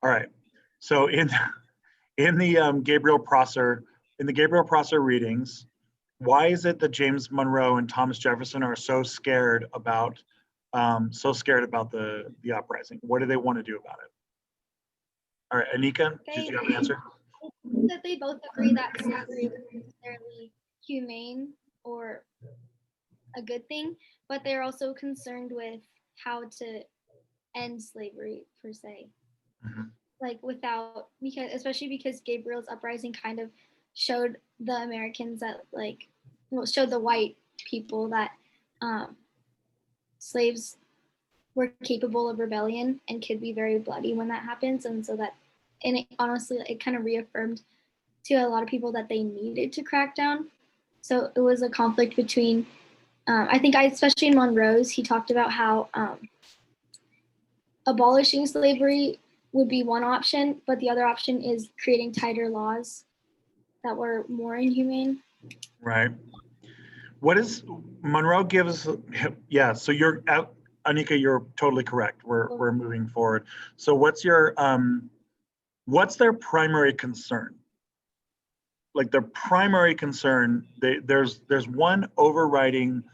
All right. So in the Gabriel Prosser readings, why is it that James Monroe and Thomas Jefferson are so scared about the uprising? What do they want to do about it? All right, Anika, did you have an answer? That they both agree that slavery isn't necessarily humane or a good thing, but they're also concerned with how to end slavery per se. Mm-hmm. Like especially because Gabriel's uprising kind of showed the Americans that showed the white people that slaves were capable of rebellion and could be very bloody when that happens. And honestly, it kind of reaffirmed to a lot of people that they needed to crack down. So it was a conflict between, especially in Monroe's, he talked about how abolishing slavery would be one option, but the other option is creating tighter laws that were more inhumane. Right. What is Monroe gives? Yeah. So Anika, you're totally correct. We're moving forward. So what's their primary concern? Like their primary concern, there's one overriding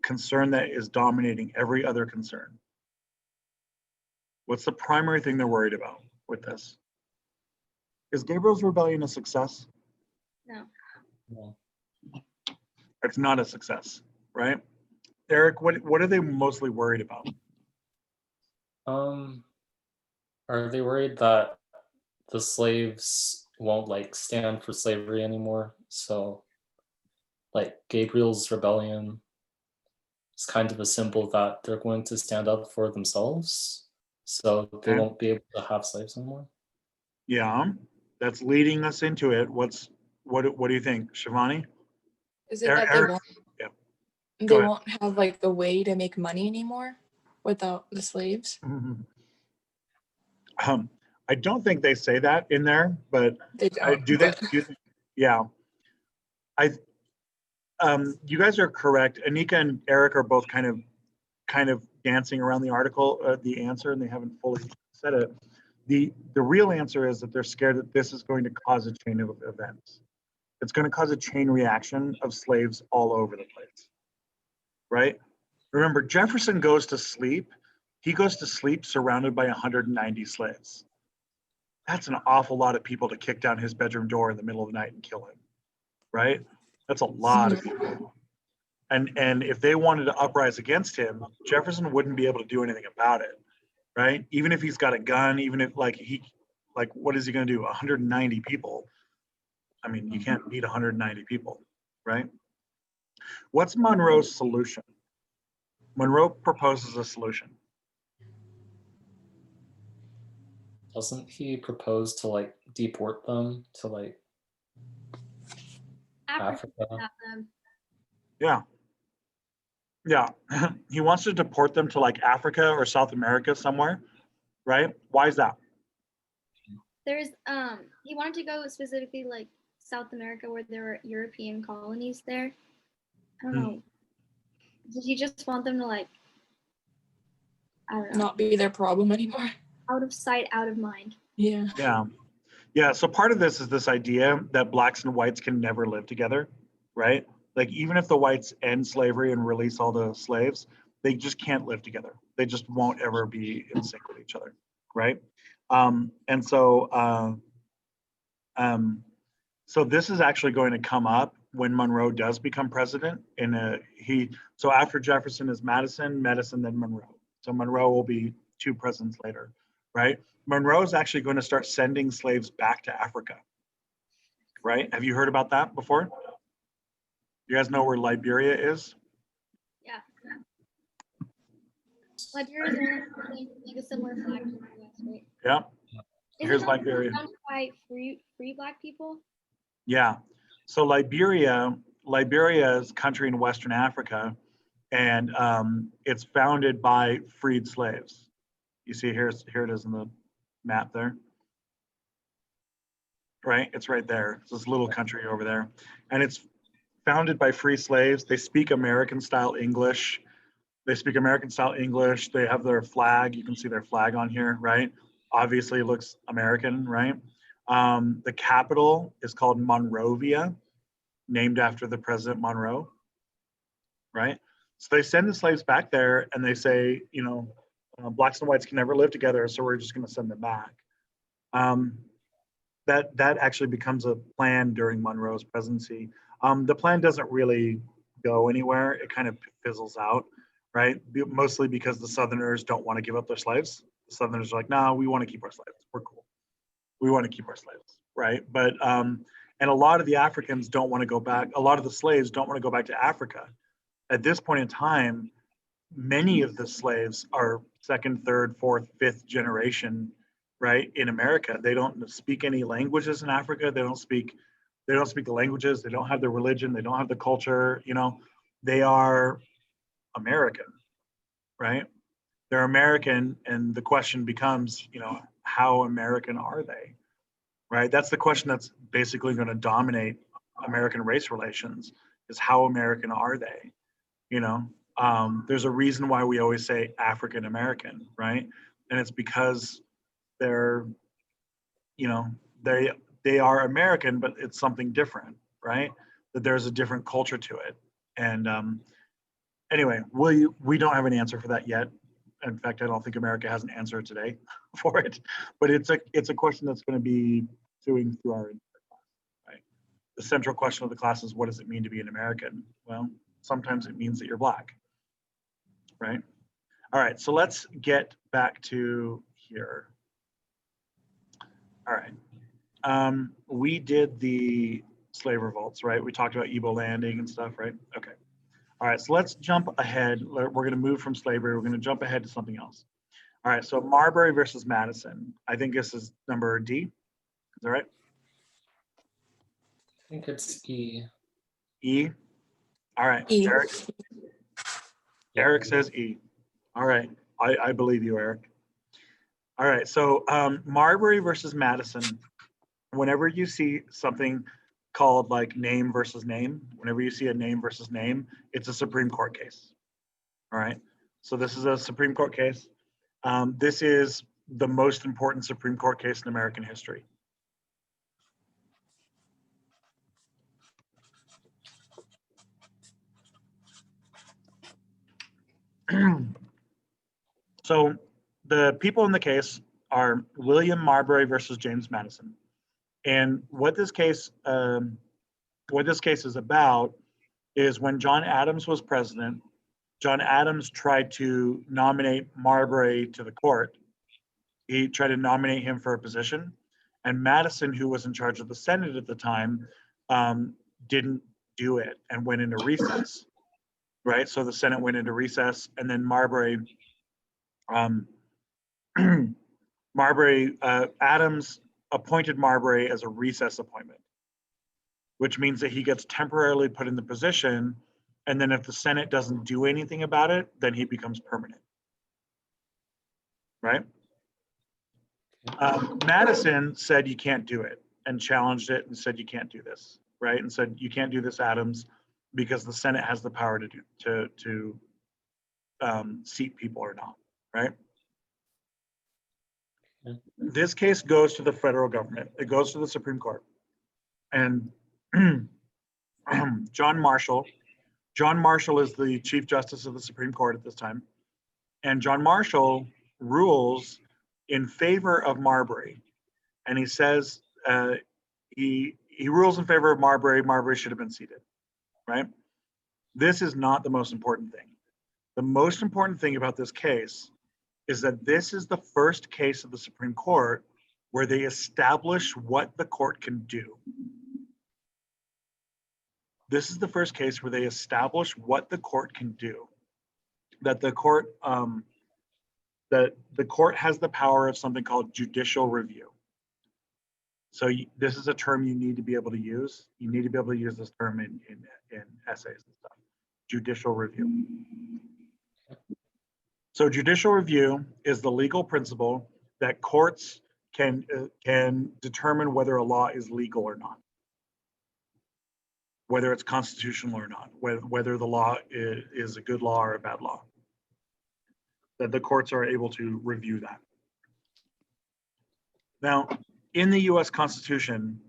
concern that is dominating every other concern. What's the primary thing they're worried about with this? Is Gabriel's rebellion a success? No. No. It's not a success, right? Eric, what are they mostly worried about? Are they worried that the slaves won't stand for slavery anymore? So Gabriel's rebellion is kind of a symbol that they're going to stand up for themselves, so they won't be able to have slaves anymore. Yeah, that's leading us into it. What do you think, Shivani? Is it that they won't? Yeah. They won't have the way to make money anymore without the slaves? Mm-hmm. I don't think they say that in there, but They don't. do they? Yeah. You guys are correct. Anika and Eric are both kind of dancing around the article, the answer, and they haven't fully said it. The real answer is that they're scared that this is going to cause a chain of events. It's going to cause a chain reaction of slaves all over the place, right? Remember, Jefferson goes to sleep. He goes to sleep surrounded by 190 slaves. That's an awful lot of people to kick down his bedroom door in the middle of the night and kill him, right? That's a lot of people. And if they wanted to uprise against him, Jefferson wouldn't be able to do anything about it, right? Even if he's got a gun, even if what is he going to do? 190 people. I mean, you can't beat 190 people, right? What's Monroe's solution? Monroe proposes a solution. Doesn't he propose to deport them to Africa? Yeah. Yeah. He wants to deport them to Africa or South America somewhere, right? Why is that? There's he wanted to go specifically South America where there were European colonies there. I don't know. Did he just want them to I don't know. Not be their problem anymore. Out of sight, out of mind. Yeah. Yeah. Yeah. So part of this is this idea that blacks and whites can never live together, right? Even if the whites end slavery and release all the slaves, they just can't live together. They just won't ever be in sync with each other, right? And so this is actually going to come up when Monroe does become president. So after Jefferson is Madison, then Monroe. So Monroe will be 2 presidents later, right? Monroe is actually going to start sending slaves back to Africa, right? Have you heard about that before? You guys know where Liberia is? Yeah. Liberia is a similar flag to the US, right? Yeah. Here's Liberia. Founded by free black people? Yeah. So Liberia is a country in Western Africa, and it's founded by freed slaves. You see here it is in the map there. Right? It's right there. It's this little country over there. And it's founded by free slaves. They speak American style English. They have their flag. You can see their flag on here, right? obviously looks American, right? The capital is called Monrovia, named after the President Monroe, right? So they send the slaves back there and they say, you know, blacks and whites can never live together, so we're just going to send them back. That actually becomes a plan during Monroe's presidency. The plan doesn't really go anywhere. It kind of fizzles out, right? Mostly because the Southerners don't want to give up their slaves. The Southerners are like, no, we want to keep our slaves. We're cool. We want to keep our slaves, right? But and a lot of the Africans don't want to go back. A lot of the slaves don't want to go back to Africa. At this point in time, many of the slaves are second, third, fourth, fifth generation, right, in America. They don't speak any languages in Africa. They don't speak the languages. They don't have the religion. They don't have the culture. You know, they are American, right? They're American, and the question becomes, you know, how American are they, right? That's the question that's basically going to dominate American race relations, is how American are they, you know? There's a reason why we always say African American, right? And it's because they're, you know, they are American, but it's something different, right? That there's a different culture to it. And anyway, we don't have an answer for that yet. In fact, I don't think America has an answer today for it. But it's a question that's going to be doing through our class, right? The central question of the class is, what does it mean to be an American? Well, sometimes it means that you're black, right? All right, so let's get back to here. All right, we did the slave revolts, right? We talked about Ebo Landing and stuff, right? Okay. All right, so let's jump ahead. We're going to move from slavery. We're going to jump ahead to something else. All right, so Marbury versus Madison. I think this is number D. Is that right? I think it's E. E. All right, E. Eric says E. All right, I believe you, Eric. All right, so Marbury versus Madison. Whenever you see something called like name versus name, whenever you see a name versus name, it's a Supreme Court case. All right, so this is a Supreme Court case. This is the most important Supreme Court case in American history. So the people in the case are William Marbury versus James Madison. And what this case is about is when John Adams was president, John Adams tried to nominate Marbury to the court. He tried to nominate him for a position, and Madison, who was in charge of the Senate at the time, didn't do it and went into recess, right? So the Senate went into recess, and then Adams appointed Marbury as a recess appointment, which means that he gets temporarily put in the position, and then if the Senate doesn't do anything about it, then he becomes permanent, right? Madison said you can't do it and challenged it and said you can't do this, right? And said you can't do this, Adams, because the Senate has the power to seat people or not, right? This case goes to the federal government. It goes to the Supreme Court. And John Marshall is the Chief Justice of the Supreme Court at this time. And John Marshall rules in favor of Marbury. And he says, he rules in favor of Marbury. Marbury should have been seated, right? This is not the most important thing. The most important thing about this case is that this is the first case of the Supreme Court where they establish what the court can do. This is the first case where they establish what the court can do. That the court has the power of something called judicial review. So this is a term you need to be able to use. You need to be able to use this term in essays and stuff. Judicial review. So judicial review is the legal principle that courts can determine whether a law is legal or not, whether it's constitutional or not, whether the law is a good law or a bad law. That the courts are able to review that. Now, in the US Constitution,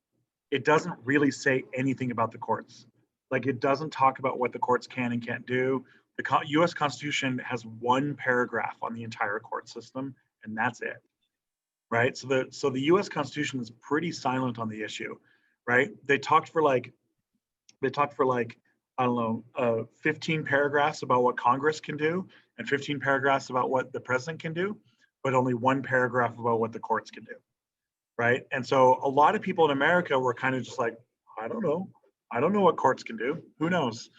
it doesn't really say anything about the courts. Like it doesn't talk about what the courts can and can't do. The US Constitution has one paragraph on the entire court system, and that's it. Right? So the US Constitution is pretty silent on the issue, right? They talked for like, I don't know, 15 paragraphs about what Congress can do and 15 paragraphs about what the president can do, but only one paragraph about what the courts can do. Right? And so a lot of people in America were kind of just like, I don't know. I don't know what courts can do. Who knows?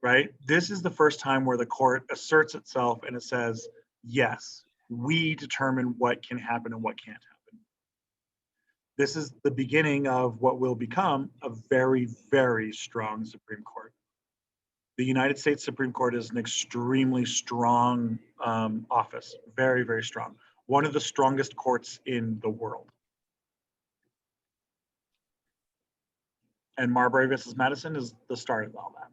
Right? This is the first time where the court asserts itself and it says, yes, we determine what can happen and what can't happen. This is the beginning of what will become a very, very strong Supreme Court. The United States Supreme Court is an extremely strong office, very, very strong. One of the strongest courts in the world. And Marbury versus Madison is the start of all that.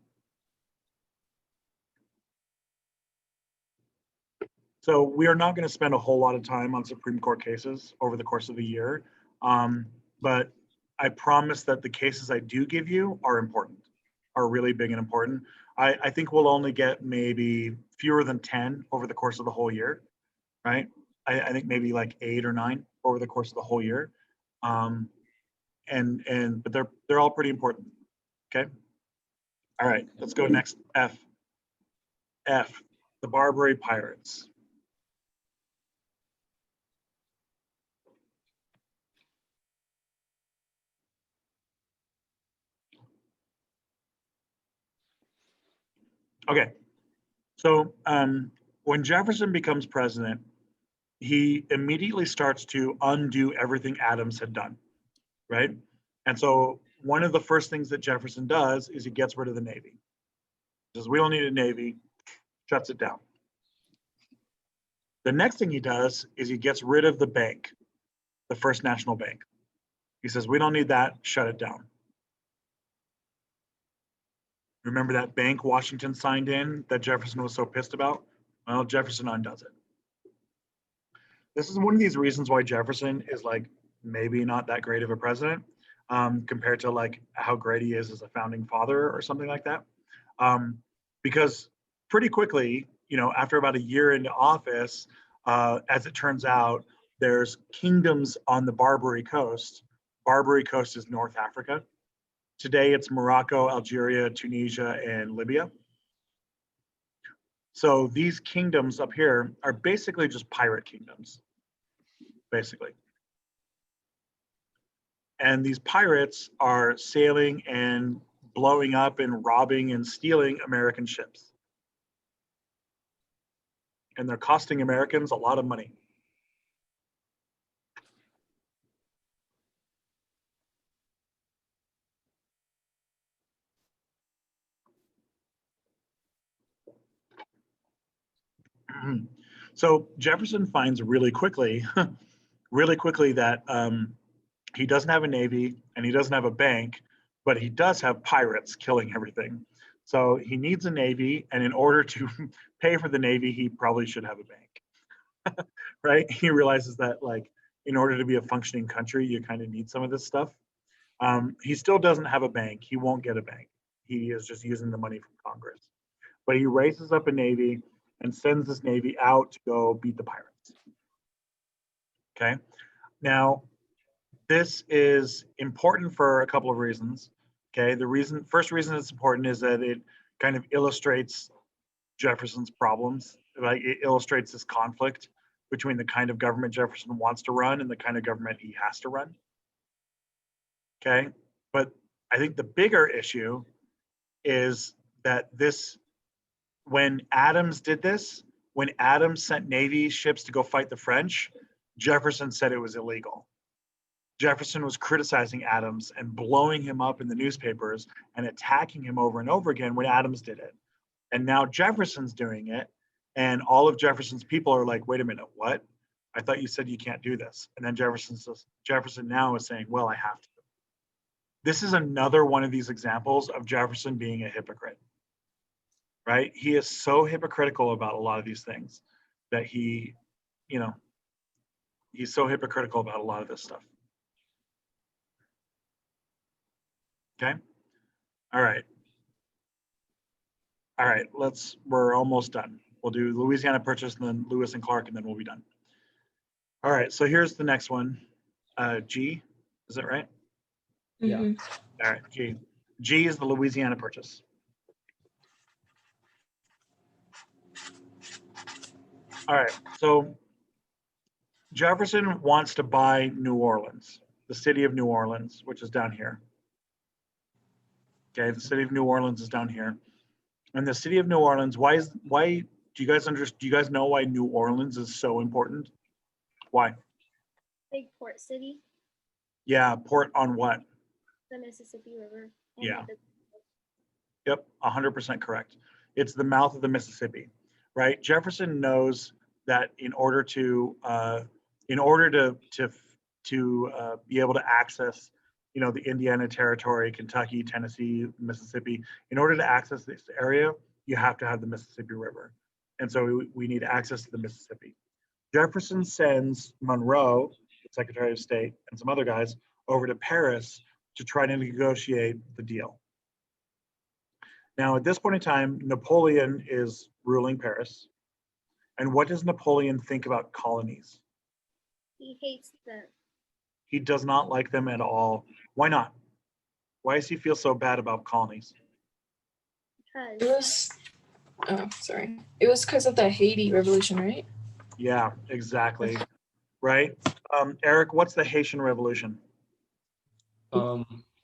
So we are not going to spend a whole lot of time on Supreme Court cases over the course of the year, but I promise that the cases I do give you are important, are really big and important. I think we'll only get maybe fewer than 10 over the course of the whole year, right? I think maybe like 8 or 9 over the course of the whole year. But they're all pretty important. Okay. All right, let's go next. F, the Marbury Pirates. Okay, so when Jefferson becomes president, he immediately starts to undo everything Adams had done, right? And so one of the first things that Jefferson does is he gets rid of the Navy. He says, we don't need a Navy, shuts it down. The next thing he does is he gets rid of the bank, the First National Bank. He says, we don't need that, shut it down. Remember that bank Washington signed in that Jefferson was so pissed about? Well, Jefferson undoes it. This is one of these reasons why Jefferson is like maybe not that great of a president compared to like how great he is as a founding father or something like that. Because pretty quickly, you know, after about a year into office, as it turns out, there's kingdoms on the Barbary Coast. Barbary Coast is North Africa. Today it's Morocco, Algeria, Tunisia, and Libya. So these kingdoms up here are basically just pirate kingdoms, basically. And these pirates are sailing and blowing up and robbing and stealing American ships. And they're costing Americans a lot of money. So Jefferson finds really quickly that he doesn't have a Navy and he doesn't have a bank, but he does have pirates killing everything. So he needs a Navy, and in order to pay for the Navy, he probably should have a bank, right? He realizes that like in order to be a functioning country, you kind of need some of this stuff. He still doesn't have a bank. He won't get a bank. He is just using the money from Congress. But he raises up a Navy and sends this Navy out to go beat the pirates. Okay. Now, this is important for a couple of reasons. Okay. First reason it's important is that it kind of illustrates Jefferson's problems. Like it illustrates this conflict between the kind of government Jefferson wants to run and the kind of government he has to run. Okay. But I think the bigger issue is that when Adams did this, when Adams sent Navy ships to go fight the French, Jefferson said it was illegal. Jefferson was criticizing Adams and blowing him up in the newspapers and attacking him over and over again when Adams did it. And now Jefferson's doing it, and all of Jefferson's people are like, wait a minute, what? I thought you said you can't do this. And then Jefferson now is saying, well, I have to. This is another one of these examples of Jefferson being a hypocrite. Right? He is so hypocritical about a lot of these things that he, you know, He's so hypocritical about a lot of this stuff. Okay. All right. All right. We're almost done. We'll do Louisiana Purchase and then Lewis and Clark, and then we'll be done. All right. So here's the next one. G, is that right? Yeah. Mhm. All right. G. G is the Louisiana Purchase. All right. So Jefferson wants to buy New Orleans, the city of New Orleans, which is down here. Okay, the city of New Orleans is down here. And the city of New Orleans, why do you guys know why New Orleans is so important? Why? Big port city, Yeah, port on what? the Mississippi River. and Yeah. the- Yep, 100% correct. It's the mouth of the Mississippi, right? Jefferson knows that in order to be able to access, the Indiana Territory, Kentucky, Tennessee, Mississippi, in order to access this area, you have to have the Mississippi River, and so we need access to the Mississippi. Jefferson sends Monroe, the Secretary of State, and some other guys over to Paris to try to negotiate the deal. Now, at this point in time, Napoleon is ruling Paris. And what does Napoleon think about colonies? He hates them He does not like them at all. Why not? Why does he feel so bad about colonies? It because was, sorry. It was because of the Haiti Revolution, right? Yeah, exactly. Right? Eric, what's the Haitian Revolution?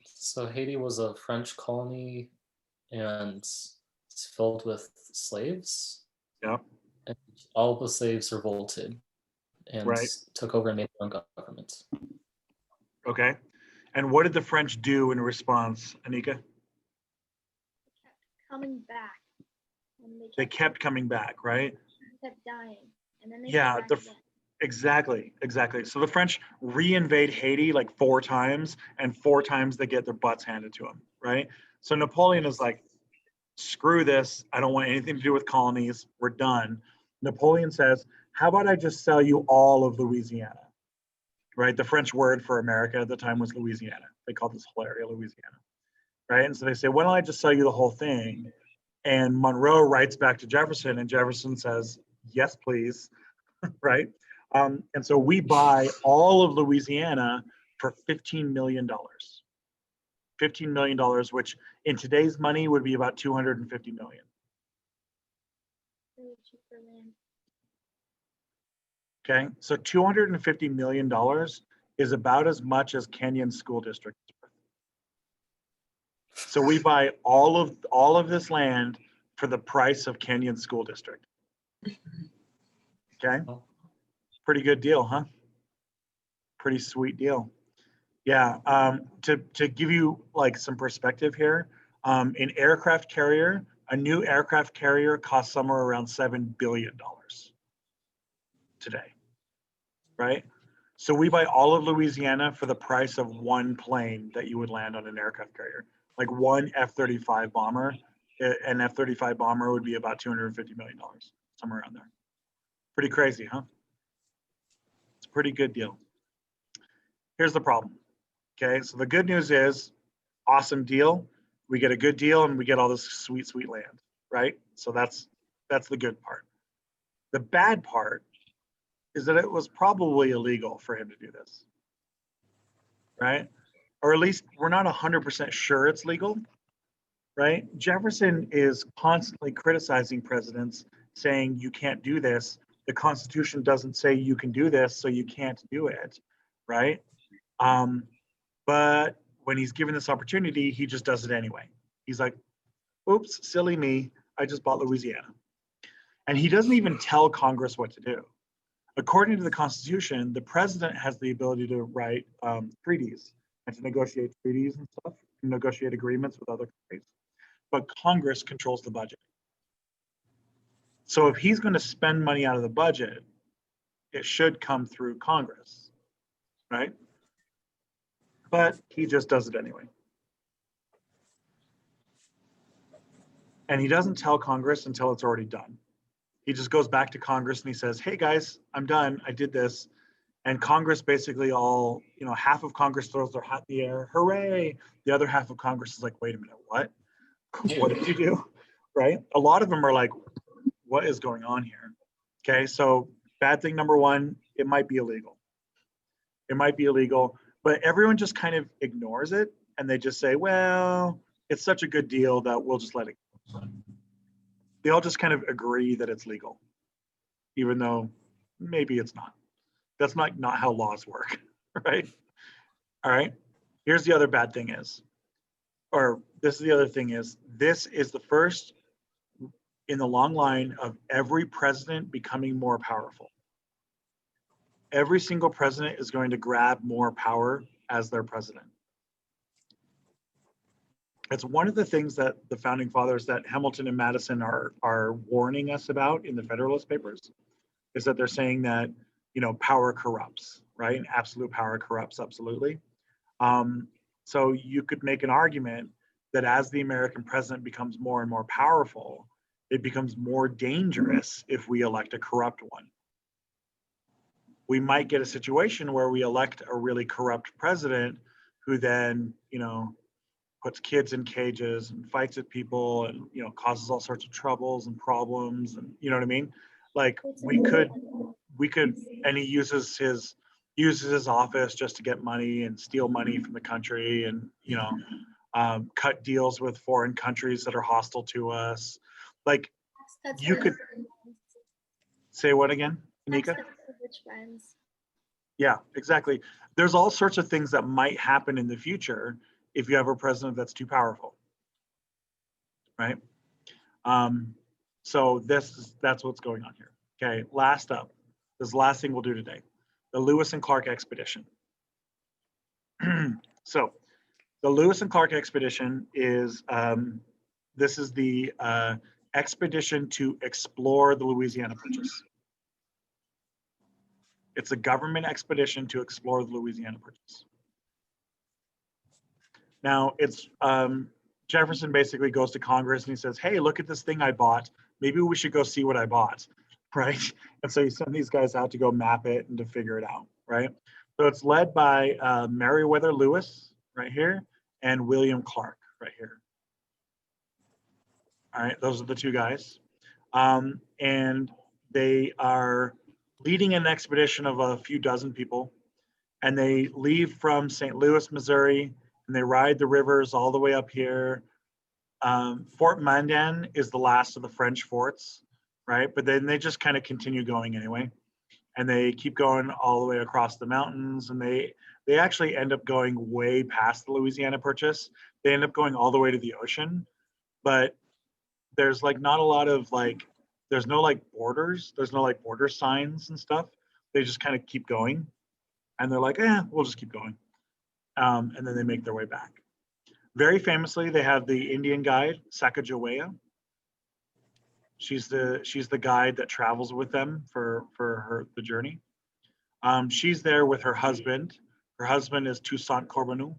So Haiti was a French colony and it's filled with slaves. Yeah, And all the slaves revolted and Right. took over and made their own government. okay. And what did the French do in response, Anika? kept coming back. And They kept coming back, right? kept dying. And then they Yeah, came back again. Exactly. So the French reinvade Haiti like 4 times, and 4 times they get their butts handed to them, right? So Napoleon is like, screw this. I don't want anything to do with colonies. We're done. Napoleon says, how about I just sell you all of Louisiana, right? The French word for America at the time was Louisiana. They called this whole area Louisiana, right? And so they say, why don't I just sell you the whole thing? And Monroe writes back to Jefferson, and Jefferson says, yes, please, right? And so we buy all of Louisiana for $15 million. $15 million, which in today's money would be about 250 million. Really cheap for land. Okay, so $250 million is about as much as Kenyon School District is worth. So we buy all of this land for the price of Kenyon School District. Okay, pretty good deal, huh? Pretty sweet deal. Yeah, to give you like some perspective here, an aircraft carrier, a new aircraft carrier costs somewhere around $7 billion today, right? So we buy all of Louisiana for the price of one plane that you would land on an aircraft carrier. Like one F-35 bomber, an F-35 bomber would be about $250 million, somewhere around there. Pretty crazy, huh? It's a pretty good deal. Here's the problem. Okay, so the good news is, awesome deal. We get a good deal and we get all this sweet, sweet land, right? So that's the good part. The bad part is that it was probably illegal for him to do this, right? Or at least we're not 100% sure it's legal, right? Jefferson is constantly criticizing presidents, saying you can't do this. The Constitution doesn't say you can do this, so you can't do it, right? But when he's given this opportunity, he just does it anyway. He's like, oops, silly me, I just bought Louisiana. And he doesn't even tell Congress what to do. According to the Constitution, the president has the ability to write treaties and to negotiate treaties and stuff, and negotiate agreements with other countries. But Congress controls the budget. So if he's going to spend money out of the budget, it should come through Congress, right? But he just does it anyway. And he doesn't tell Congress until it's already done. He just goes back to Congress and he says, hey guys, I'm done. I did this. And Congress basically all, half of Congress throws their hat in the air, hooray. The other half of Congress is like, wait a minute, what? What did you do? Right? A lot of them are like, what is going on here? Okay, so bad thing number one, it might be illegal. It might be illegal, but everyone just kind of ignores it and they just say, well, it's such a good deal that we'll just let it go. They all just kind of agree that it's legal, even though maybe it's not. That's not how laws work, right? All right. Here's the other bad thing is, or this is the other thing is, this is the first in the long line of every president becoming more powerful. Every single president is going to grab more power as their president. It's one of the things that the founding fathers, that Hamilton and Madison are warning us about in the Federalist Papers, is that they're saying that, power corrupts, right? And absolute power corrupts, absolutely. So you could make an argument that as the American president becomes more and more powerful, it becomes more dangerous if we elect a corrupt one. We might get a situation where we elect a really corrupt president who then, puts kids in cages and fights with people and, causes all sorts of troubles and problems. And you know what I mean? Like we could, and he uses his office just to get money and steal money from the country and, cut deals with foreign countries that are hostile to us. Like you could say what again, Anika? Rich friends. Yeah, exactly. There's all sorts of things that might happen in the future if you have a president that's too powerful, right? So that's what's going on here. Okay, last up, this is the last thing we'll do today, the Lewis and Clark expedition. So the Lewis and Clark expedition is, this is the expedition to explore the Louisiana Purchase. It's a government expedition to explore the Louisiana Purchase. Now it's, Jefferson basically goes to Congress and he says, hey, look at this thing I bought. Maybe we should go see what I bought, right? And so you send these guys out to go map it and to figure it out, right? So it's led by Meriwether Lewis right here and William Clark right here. All right, those are the two guys. And they are leading an expedition of a few dozen people. And they leave from St. Louis, Missouri, and they ride the rivers all the way up here. Fort Mandan is the last of the French forts, right? But then they just kind of continue going anyway. And they keep going all the way across the mountains. And they actually end up going way past the Louisiana Purchase. They end up going all the way to the ocean. But there's like not a lot of like, there's no like borders. There's no like border signs and stuff. They just kind of keep going. And they're like, we'll just keep going. And then they make their way back. Very famously, they have the Indian guide, Sacagawea. She's the guide that travels with them for the journey. She's there with her husband. Her husband is Toussaint Corbeanu,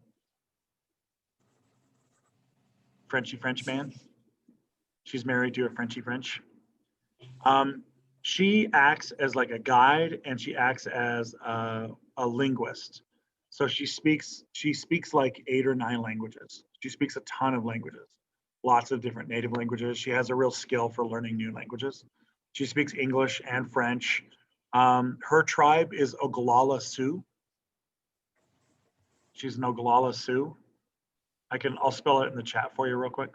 Frenchy French man. She's married to a Frenchy French. She acts as like a guide and she acts as a linguist. So she speaks like 8 or 9 languages. She speaks a ton of languages, lots of different native languages. She has a real skill for learning new languages. She speaks English and French. Her tribe is Oglala Sioux. She's an Oglala Sioux. I'll spell it in the chat for you real quick.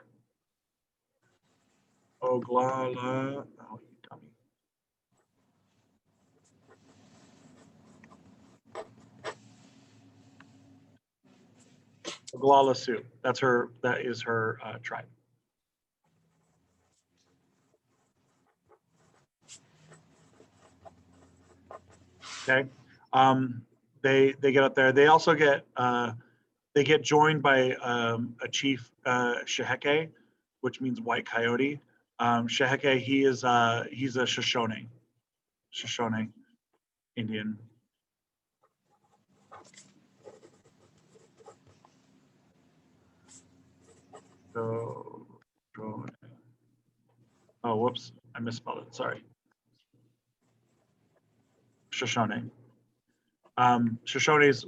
Oglala, oh, you dummy. Oglala Sioux. That is her tribe. Okay. They get up there. They also get joined by a chief, Sheheke, which means white coyote. Sheheke, he's a Shoshone Indian. So, oh, whoops, I misspelled it, sorry. Shoshone. Shoshone is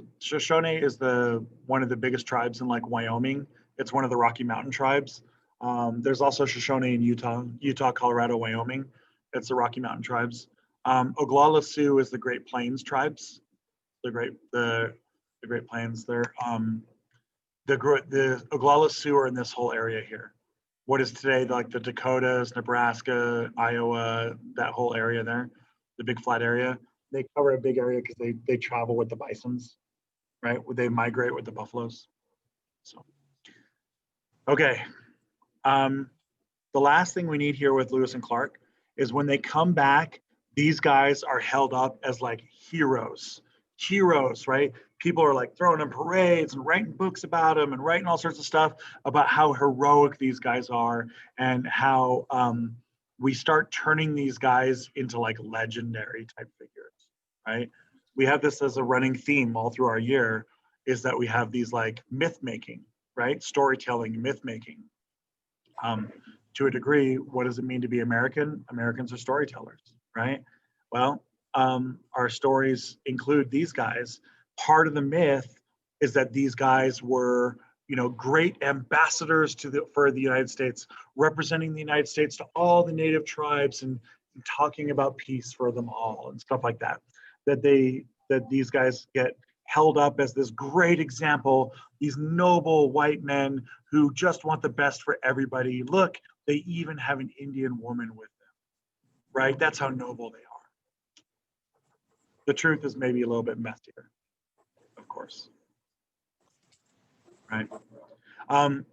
one of the biggest tribes in like Wyoming. It's one of the Rocky Mountain tribes. There's also Shoshone in Utah, Colorado, Wyoming. It's the Rocky Mountain tribes. Oglala Sioux is the Great Plains tribes. The Great Plains. The Oglala Sioux are in this whole area here. What is today like the Dakotas, Nebraska, Iowa, that whole area there, the big flat area. They cover a big area because they travel with the bisons, right? They migrate with the buffaloes. So, okay. The last thing we need here with Lewis and Clark is when they come back, these guys are held up as like heroes, right? People are like throwing in parades and writing books about them and writing all sorts of stuff about how heroic these guys are and how we start turning these guys into like legendary type figures, right? We have this as a running theme all through our year is that we have these like myth making, right? Storytelling, myth making. To a degree, what does it mean to be American? Americans are storytellers, right? Well, our stories include these guys. Part of the myth is that these guys were, great ambassadors for the United States, representing the United States to all the native tribes and talking about peace for them all and stuff like that. That these guys get held up as this great example, these noble white men who just want the best for everybody. Look, they even have an Indian woman with them, right? That's how noble they are. The truth is maybe a little bit messier, of course, right?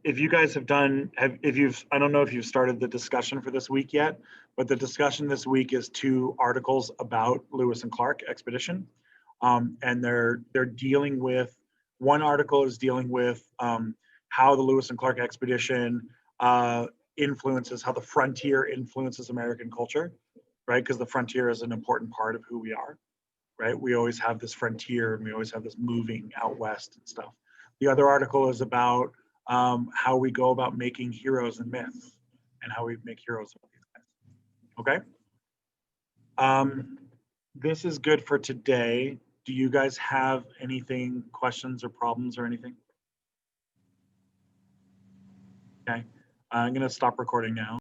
If you guys have I don't know if you've started the discussion for this week yet, but the discussion this week is 2 articles about Lewis and Clark expedition. And they're dealing with, one article is dealing with how the Lewis and Clark expedition influences, how the frontier influences American culture, right? Because the frontier is an important part of who we are, right? We always have this frontier and we always have this moving out west and stuff. The other article is about how we go about making heroes and myths and how we make heroes of these guys, okay? This is good for today. Do you guys have anything, questions or problems or anything? Okay, I'm gonna stop recording now.